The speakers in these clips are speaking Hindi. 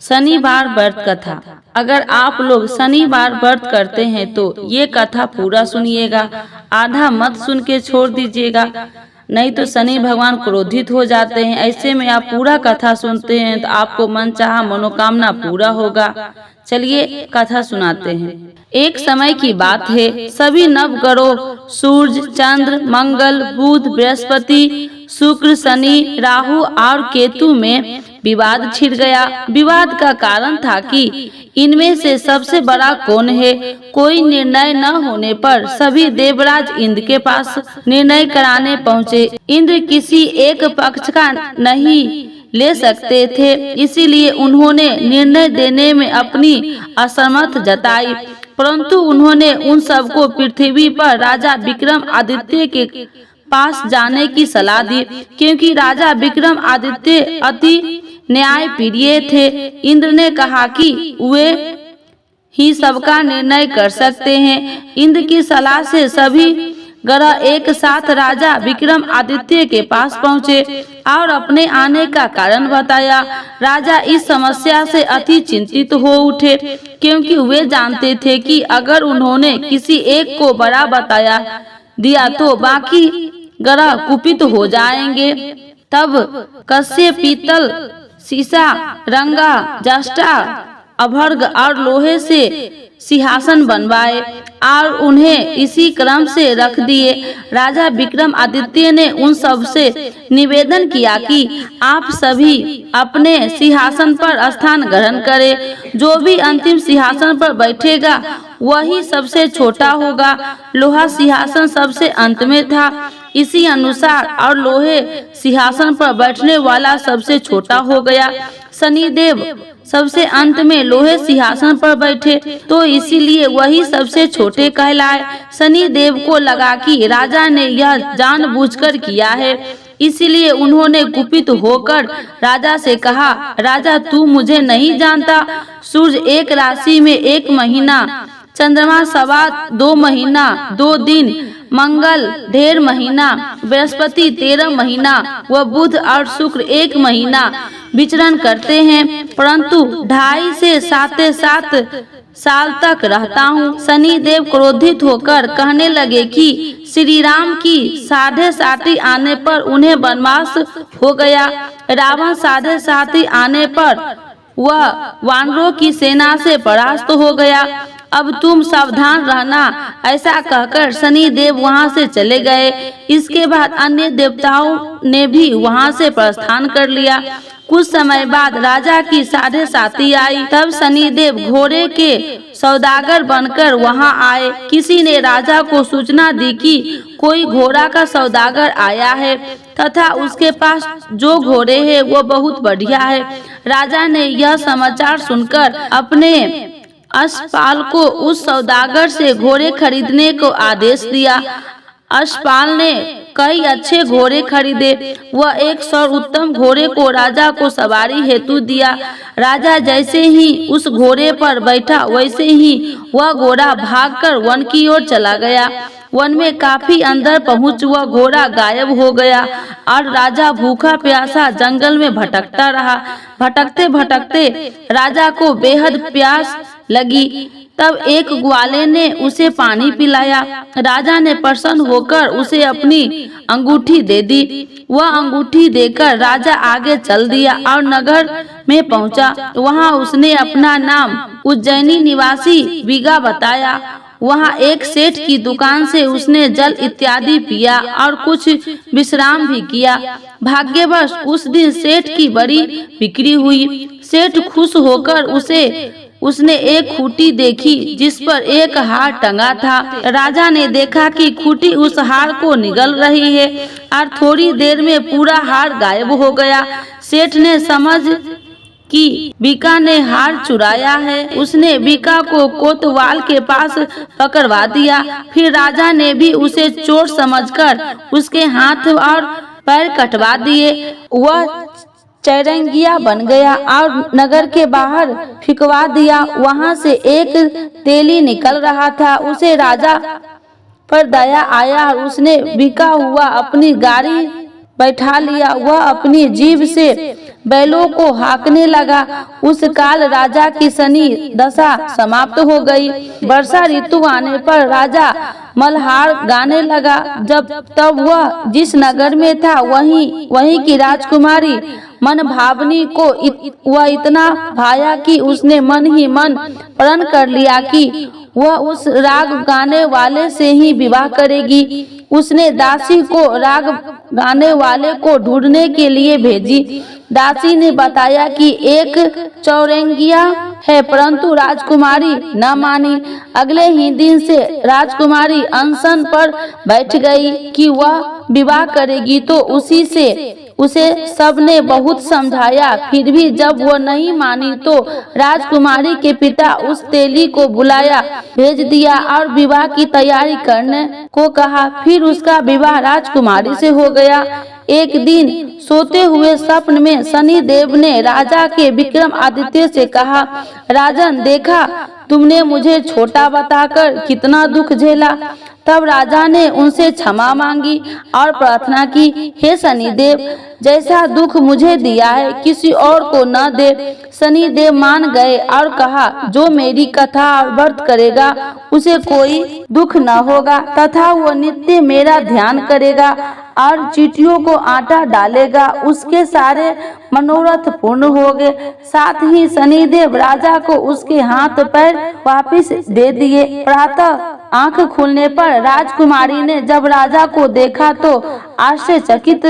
शनिवार व्रत कथा। अगर आप लोग शनिवार व्रत करते हैं तो ये कथा पूरा सुनिएगा, आधा मत सुन के छोड़ दीजिएगा, नहीं तो शनि भगवान क्रोधित हो जाते हैं। ऐसे में आप पूरा कथा सुनते हैं तो आपको मनचाहा मनोकामना पूरा होगा। चलिए कथा सुनाते हैं। एक समय की बात है, सभी नवग्रहों सूर्य, चंद्र, मंगल, बुध, बृहस्पति, शुक्र, शनि, राहु और केतु में विवाद छिड़ गया। विवाद का कारण था कि इनमें से सबसे बड़ा कौन है। कोई निर्णय न होने पर सभी देवराज इंद्र के पास निर्णय कराने पहुँचे। इंद्र किसी एक पक्ष का नहीं ले सकते थे, इसीलिए उन्होंने निर्णय देने में अपनी असमर्थ जताई। परंतु उन्होंने उन सबको पृथ्वी पर राजा विक्रमादित्य के पास जाने की सलाह दी, क्योंकि राजा विक्रमादित्य अति न्यायप्रिय थे। इंद्र ने कहा कि वे ही सबका निर्णय कर सकते हैं। इंद्र की सलाह से सभी ग्रह एक साथ राजा विक्रमादित्य के पास पहुँचे और अपने आने का कारण बताया। राजा इस समस्या से अति चिंतित हो उठे, क्योंकि वे जानते थे कि अगर उन्होंने किसी एक को बड़ा बताया दिया तो बाकी ग्रह कुपित हो जाएंगे। तब कश्यप पीतल, सीसा, रंगा, जस्टा, अभर्ग और लोहे से सिंहासन बनवाए और उन्हें इसी क्रम से रख दिए। राजा विक्रमादित्य ने उन सब से निवेदन किया कि आप सभी अपने सिंहासन पर स्थान ग्रहण करें। जो भी अंतिम सिंहासन पर बैठेगा वही सबसे छोटा होगा। लोहा सिंहासन सबसे अंत में था, इसी अनुसार और लोहे सिंहासन पर बैठने वाला सबसे छोटा हो गया। शनिदेव सबसे अंत में लोहे सिंहासन पर बैठे तो इसीलिए वही सबसे छोटे कहलाए। शनिदेव को लगा कि राजा ने यह जानबूझकर किया है, इसीलिए उन्होंने कुपित होकर राजा से कहा, राजा तू मुझे नहीं जानता। सूर्य एक राशि में 1 महीना, चंद्रमा 2.25 महीना 2 दिन, मंगल 1.5 महीना, बृहस्पति 13 महीना व बुध और शुक्र 1 महीना विचरण करते हैं, परंतु 2.5 से 7 साल तक रहता हूँ। शनिदेव क्रोधित होकर कहने लगे कि श्री राम की 7.5 आने पर उन्हें वनवास हो गया। रावण 7.5 आने पर वह वानरों की सेना से परास्त हो गया। अब तुम सावधान रहना। ऐसा कहकर शनिदेव वहां से चले गए। इसके बाद अन्य देवताओं ने भी वहां से प्रस्थान कर लिया। कुछ समय बाद राजा की 7.5 आई। तब शनिदेव घोड़े के सौदागर बनकर वहां आए। किसी ने राजा को सूचना दी कि कोई घोड़ा का सौदागर आया है तथा उसके पास जो घोड़े हैं वो बहुत बढ़िया है। राजा ने यह समाचार सुनकर अपने अश्वपाल को उस सौदागर से घोड़े खरीदने को आदेश दिया। अश्वपाल ने कई अच्छे घोड़े खरीदे। वह एक सर्वोत्तम घोड़े को राजा को सवारी हेतु दिया। राजा जैसे ही उस घोड़े पर बैठा वैसे ही वह घोड़ा भागकर वन की ओर चला गया। वन में काफी अंदर पहुंच वह घोड़ा गायब हो गया और राजा भूखा प्यासा जंगल में भटकता रहा। भटकते भटकते राजा को बेहद प्यास लगी। तब एक ग्वाले ने उसे पानी पिलाया। राजा ने प्रसन्न होकर उसे अपनी अंगूठी दे दी। वह अंगूठी देकर राजा आगे चल दिया और नगर में पहुंचा। वहां उसने अपना नाम उज्जैनी निवासी बीगा बताया। वहां एक सेठ की दुकान से उसने जल इत्यादि पिया और कुछ विश्राम भी किया। भाग्यवश उस दिन सेठ की बड़ी बिक्री हुई। सेठ खुश होकर उसने एक खूंटी देखी जिस पर एक हार टंगा था। राजा ने देखा कि खूंटी उस हार को निगल रही है और थोड़ी देर में पूरा हार गायब हो गया। सेठ ने समझ कि बीका ने हार चुराया है। उसने बीका को कोतवाल के पास पकड़वा दिया। फिर राजा ने भी उसे चोर समझकर उसके हाथ और पैर कटवा दिए। वह चैरंगिया बन गया और नगर के बाहर फिकवा दिया। वहां से एक तेली निकल रहा था। उसे राजा पर दया आया और उसने बिका हुआ अपनी गाड़ी बैठा लिया। वह अपनी जीभ से बैलों को हाँकने लगा। उस काल राजा की शनि दशा समाप्त हो गई। वर्षा ऋतु आने पर राजा मल्हार गाने लगा। तब वह जिस नगर में था वहीं की राजकुमारी मन भावनी को वह इतना भाया कि उसने मन ही मन प्रण कर लिया कि वह उस राग गाने वाले से ही विवाह करेगी। उसने दासी को राग गाने वाले को ढूंढने के लिए भेजी। दासी ने बताया कि एक चौरंगिया है, परंतु राजकुमारी न मानी। अगले ही दिन से राजकुमारी अनशन पर बैठ गई कि वह विवाह करेगी, तो उसे सबने बहुत समझाया, फिर भी जब वह नहीं मानी तो राजकुमारी के पिता उस तेली को बुलाया भेज दिया और विवाह की तैयारी करने को कहा। फिर उसका विवाह राजकुमारी से हो गया। एक दिन सोते हुए स्वप्न में शनि देव ने राजा के विक्रमादित्य से कहा, राजन, देखा तुमने मुझे छोटा बताकर कितना दुख झेला। तब राजा ने उनसे क्षमा मांगी और प्रार्थना की, हे शनिदेव, जैसा दुख मुझे दिया है किसी और को न दे। शनिदेव मान गए और कहा, जो मेरी कथा और व्रत करेगा उसे कोई दुख न होगा तथा वो नित्य मेरा ध्यान करेगा और चींटियों को आटा डालेगा, उसके सारे मनोरथ पूर्ण होंगे। साथ ही शनिदेव राजा को उसके हाथ पैर वापस दे दिए। प्रातः आंख खुलने पर राजकुमारी ने जब राजा को देखा तो आश्चर्यचकित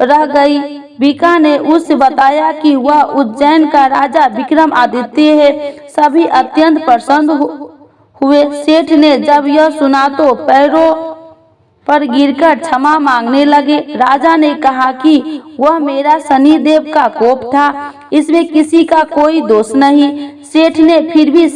रह गई। बीका ने उसे बताया कि वह उज्जैन का राजा विक्रमादित्य है। सभी अत्यंत प्रसन्न हुए। सेठ ने जब यह सुना तो पैरों पर गिरकर क्षमा मांगने लगे। राजा ने कहा कि वह मेरा शनिदेव का कोप था, इसमें किसी का कोई दोष नहीं। सेठ ने फिर भी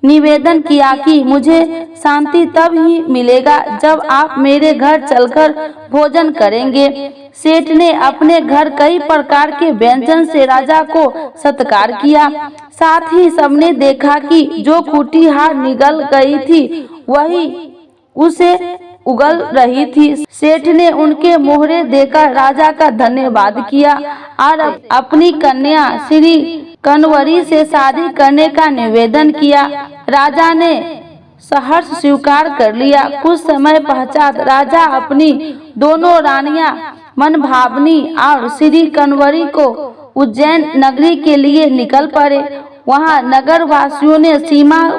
निवेदन किया कि मुझे शांति तब ही मिलेगा जब आप मेरे घर चलकर भोजन करेंगे। सेठ ने अपने घर कई प्रकार के व्यंजन से राजा को सत्कार किया। साथ ही सबने देखा कि जो कुटीहार निगल गई थी वही उसे उगल रही थी। सेठ ने उनके मोहरे देकर राजा का धन्यवाद किया और अपनी कन्या श्री कनवरी से शादी करने का निवेदन किया। राजा ने सहर्ष स्वीकार कर लिया। कुछ समय पश्चात राजा अपनी दोनों रानियां मनभावनी और श्री कनवरी को उज्जैन नगरी के लिए निकल पड़े। वहां नगर वासियों ने सीमा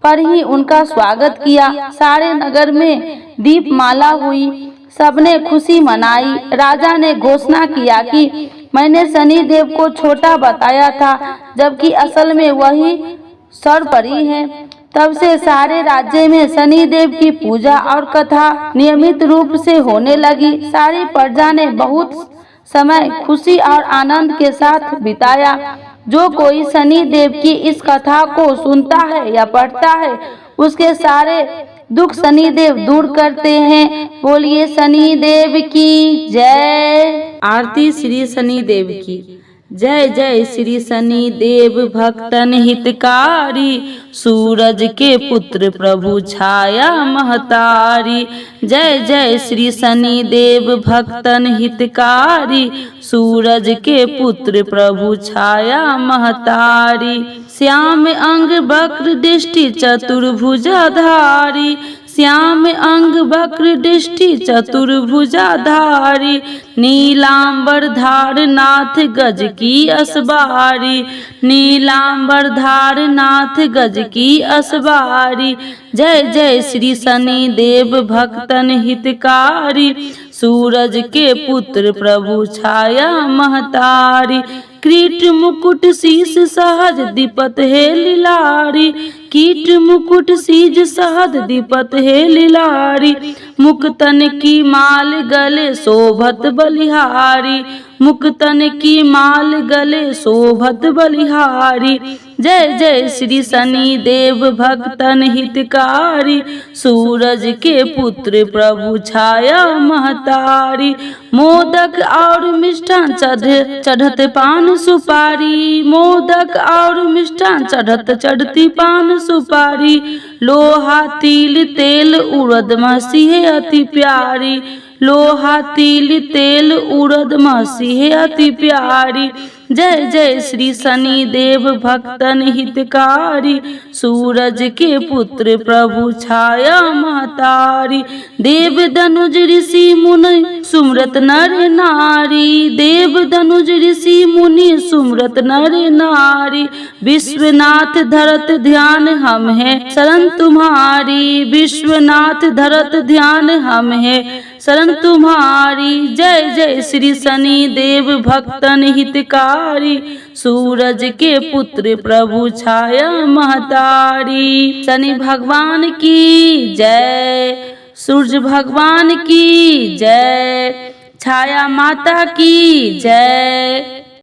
पर ही उनका स्वागत किया। सारे नगर में दीपमाला हुई, सबने खुशी मनाई। राजा ने घोषणा किया कि मैंने शनिदेव को छोटा बताया था, जबकि असल में वही सर्वपरि है। तब से सारे राज्य में शनिदेव की पूजा और कथा नियमित रूप से होने लगी। सारी प्रजा ने बहुत समय खुशी और आनंद के साथ बिताया। जो कोई शनिदेव की इस कथा को सुनता है या पढ़ता है, उसके सारे दुख शनिदेव दूर करते हैं। बोलिए शनिदेव की जय। आरती श्री शनिदेव की। जय जय श्री शनिदेव भक्तन हितकारी, सूरज के पुत्र प्रभु छाया महतारी। जय जय श्री शनिदेव भक्तन हितकारी, सूरज के पुत्र प्रभु छाया महतारी। श्याम अंग वक्र दृष्टि चतुर्भुजाधारी, श्याम अंग वक्र दृष्टि चतुर्भुजाधारी। नीलांबर धार नाथ गज की असबारी, नीलांबर धार नाथ गज की असबारी। जय जय श्री शनिदेव भक्तन हितकारी, सूरज के पुत्र प्रभु छाया महतारी। कीट मुकुट शीस सहज दीपत है लीलारी, कीट मुकुट शीज सहज दीपत है लीलारी। मुक्तन की माल गले शोभत बलिहारी, मुक्तन की माल गले शोभत बलिहारी। जय जय श्री शनिदेव भक्तन हितकारी, सूरज के पुत्र प्रभु छाया महतारी। मोदक और मिष्ठान चढ़त पान सुपारी, मोदक और मिष्ठान चढ़ती पान सुपारी। लोहा तिल तेल उड़द मसीह अति प्यारी, लोहा तिल तेल उड़द मसीह अति प्यारी। जय जय श्री शनि देव भक्तन हितकारी, सूरज के पुत्र प्रभु छाया महतारी। देव धनुज ऋषि मुनि सुमरत नर नारी, देव धनुज ऋषि मुनि सुमरत नर नारी। विश्वनाथ धरत ध्यान हम है शरण तुम्हारी, विश्वनाथ धरत ध्यान हम है शरण तुम्हारी। जय जय श्री शनि देव भक्तन हितकारी, सूरज के पुत्र प्रभु छाया महतारी। शनि भगवान की जय, सूरज भगवान की जय, छाया माता की जय।